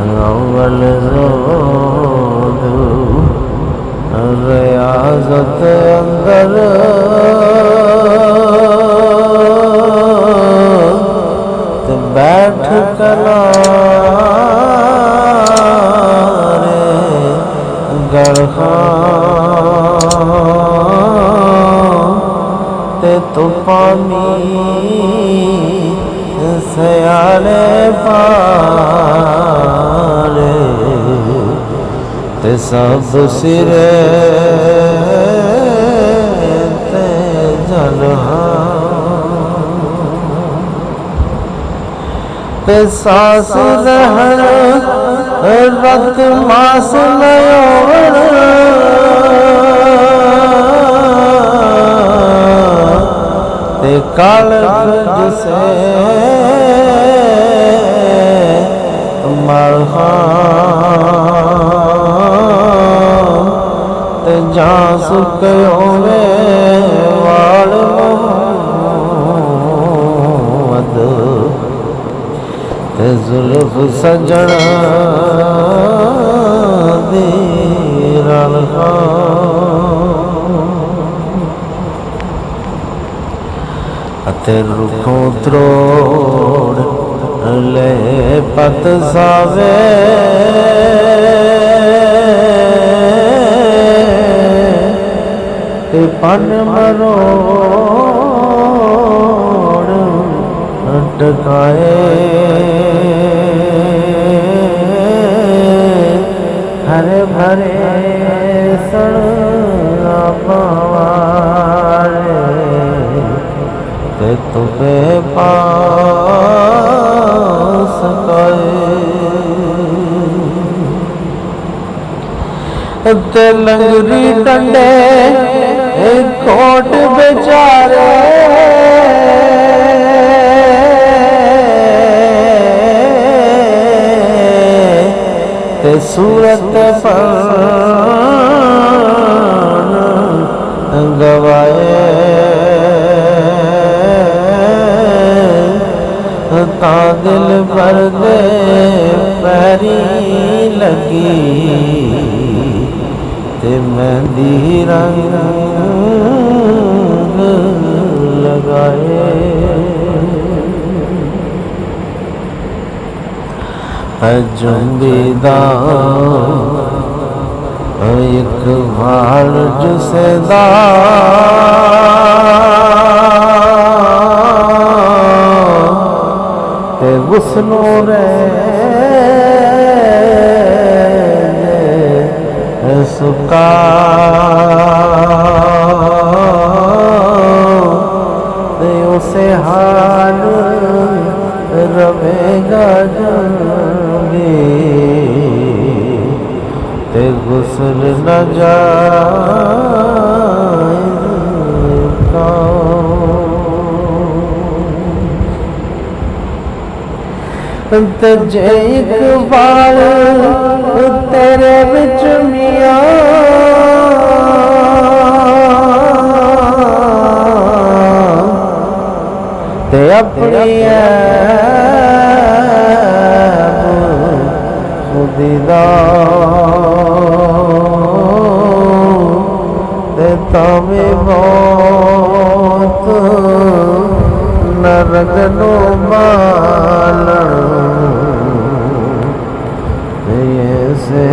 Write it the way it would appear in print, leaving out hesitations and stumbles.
अव्वल रोज़ रियाज़त अंदर ते बैठ कलारे गढ़खां ते तुपामी सयाले पारे ते सब सिरे ते जलहां ते सास रहन रत मास नयोण ते कालख जिसे ते जां सुकयो वे वाल मोहम्मद ते जुल्फ सजण दी रलखां अते रुखों त्रोड़ ले पत सावे ते पन मरोड़ टकाए हरे भरे सड़ा पावारे ते तुबे पास गए ते लंगरी डंडे कोट बेचारे ते सूरत पर गवाए ता दिल भर दे पैरी लगी ते मेहंदी रंग लगाए जुम्बीदा एक भाल जुसेदा ते गुस्नो रे सुका ते उसे हाल रवेगा जंगी ते गुस्ल न जाएगा ते जे एक बार तेरे बिच मियां ते अपनी खुदीदा ते तवे मौत न रगनो बालन ये से